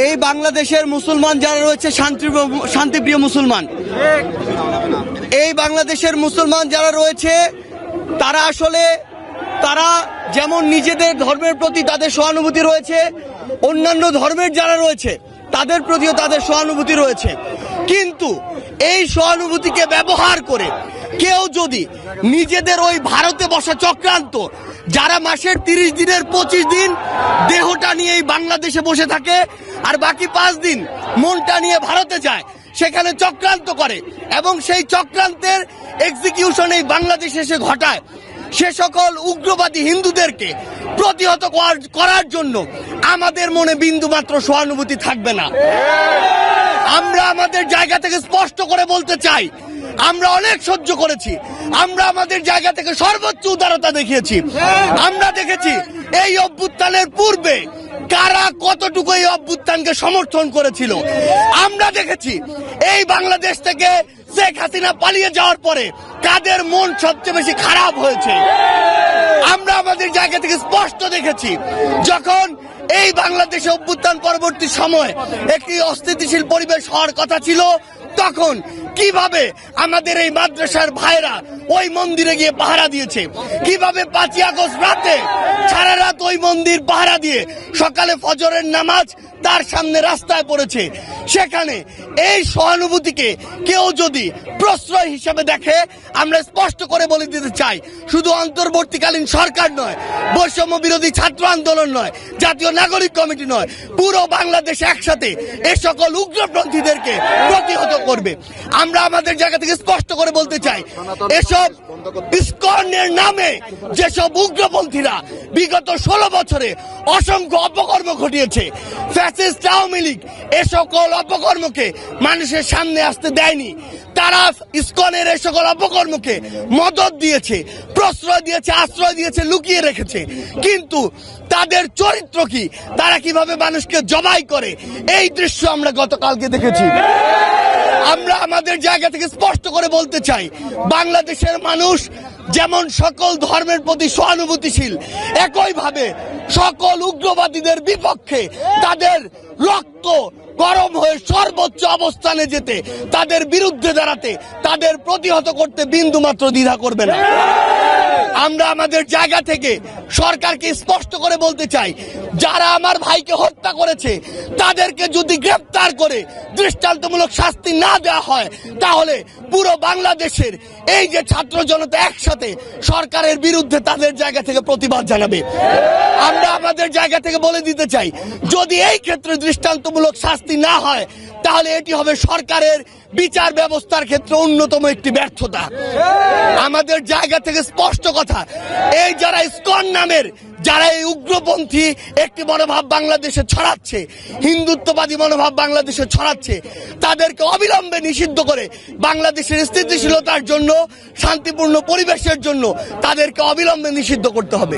এই বাংলাদেশের মুসলমান যারা রয়েছে শান্তিপ্রিয় মুসলমান, এই বাংলাদেশের মুসলমান যারা রয়েছে তারা যেমন নিজেদের ধর্মের প্রতি তাদের সহানুভূতি রয়েছে, অন্যান্য ধর্মের যারা রয়েছে তাদের প্রতিও তাদের সহানুভূতি রয়েছে। কিন্তু এই সহানুভূতিকে ব্যবহার করে কেউ যদি নিজেদের ওই ভারতে বসা চক্রান্ত, যারা মাসের 30 দিনের 25 দিন দেহটা নিয়ে এই বাংলাদেশে বসে থাকে আর বাকি 5 দিন মনটা নিয়ে ভারতে যায়, সেখানে চক্রান্ত করে এবং সেই চক্রান্তের এক্সিকিউশন এই বাংলাদেশে এসে ঘটায়, সে সকল উগ্রবাদী হিন্দুদেরকে প্রতিহত করার জন্য আমাদের মনে বিন্দুমাত্র সহানুভূতি থাকবে না। আমরা আমাদের জায়গা থেকে স্পষ্ট করে বলতে চাই, আমরা অনেক সহ্য করেছি, আমরা আমাদের জায়গা থেকে সর্বোচ্চ উদারতা দেখিয়েছি। আমরা দেখেছি এই অভ্যুত্থানের পূর্বে কারা কতটুকু এই অভ্যুত্থানকে সমর্থন করেছিল। আমরা দেখেছি এই বাংলাদেশ থেকে শেখ হাসিনা পালিয়ে যাওয়ার পরে কাদের মন সবচেয়ে বেশি খারাপ হয়েছে। আমরা আমাদের জায়গা থেকে স্পষ্ট দেখেছি যখন এই বাংলাদেশে অভ্যুত্থান পরবর্তী সময় একটি অস্থিতিশীল পরিবেশ হওয়ার কথা ছিল, তখন কিভাবে আমাদের এই মাদ্রাসার ভাইরা ওই মন্দিরে গিয়ে পাহারা দিয়েছে, কিভাবে 5ই আগস্ট রাতে সারা রাত ওই মন্দির পাহারা দিয়ে সকালে ফজরের নামাজ তার সামনে রাস্তায় পড়েছে। সেখানে এই সহানুভূতিকে কেউ যদি প্রশ্রয় হিসেবে দেখে, আমরা স্পষ্ট করে বলে দিতে চাই, শুধু অন্তর্বর্তীকালীন সরকার নয়, বৈষম্য বিরোধী ছাত্র আন্দোলন নয়, জাতীয় নাগরিক কমিটি নয়, পুরো বাংলাদেশ একসাথে এ সকল উগ্রপন্থীদেরকে প্রতিহত করবে। আমরা আমাদের জায়গা থেকে স্পষ্ট করে বলতে চাই, এসব ইসকনের নামে যেসব উগ্রপন্থীরা বিগত 16 বছরে অসংখ্য অপকর্ম ঘটিয়েছে, ফ্যাসিস্ট আওয়ামী লীগ এ সকল অপকর্মকে মানুষের সামনে আসতে দেয়নি। তারা ইসকনের এ সকল অপকর্মকে মদত দিয়েছে, প্রশ্রয় দিয়েছে, আশ্রয় দিয়েছে, লুকিয়ে রেখেছে। কিন্তু তাদের চরিত্র কি, তারা কিভাবে মানুষকে জবাই করে, এই দৃশ্য আমরা গতকালকে দেখেছি। আমরা আমাদের জায়গা থেকে স্পষ্ট করে বলতে চাই, বাংলাদেশের মানুষ যেমন সকল ধর্মের প্রতি সহানুভূতিশীল, একইভাবে সকল উগ্রবাদীদের বিপক্ষে তাদের রক্ত গরম হয়ে সর্বোচ্চ অবস্থানে যেতে, তাদের বিরুদ্ধে দাঁড়াতে, তাদের প্রতিহত করতে বিন্দুমাত্র দ্বিধা করবে না। আমরা আমাদের জায়গা থেকে সরকারকে স্পষ্ট করে বলতে চাই, যারা আমার ভাইকে হত্যা করেছে তাদেরকে যদি গ্রেফতার করে দৃষ্টান্তমূলক শাস্তি না দেওয়া হয়, তাহলে পুরো বাংলাদেশের এই যে ছাত্র জনতা একসাথে সরকারের বিরুদ্ধে তাদের জায়গা থেকে প্রতিবাদ জানাবে। আমরা আমাদের জায়গা থেকে বলে দিতে চাই, যদি এই ক্ষেত্রে দৃষ্টান্তমূলক শাস্তি না হয়, তাহলে এটি হবে সরকারের বিচার ব্যবস্থার ক্ষেত্রে অন্যতম একটি ব্যর্থতা। আমাদের জায়গা থেকে স্পষ্ট কথা, এই যারা ইসকন নামের, যারা এই উগ্রপন্থী একটি মনোভাব বাংলাদেশে ছড়াচ্ছে, হিন্দুত্ববাদী মনোভাব বাংলাদেশে ছড়াচ্ছে, তাদেরকে অবিলম্বে নিষিদ্ধ করে বাংলাদেশের স্থিতিশীলতার জন্য, শান্তিপূর্ণ পরিবেশের জন্য তাদেরকে অবিলম্বে নিষিদ্ধ করতে হবে।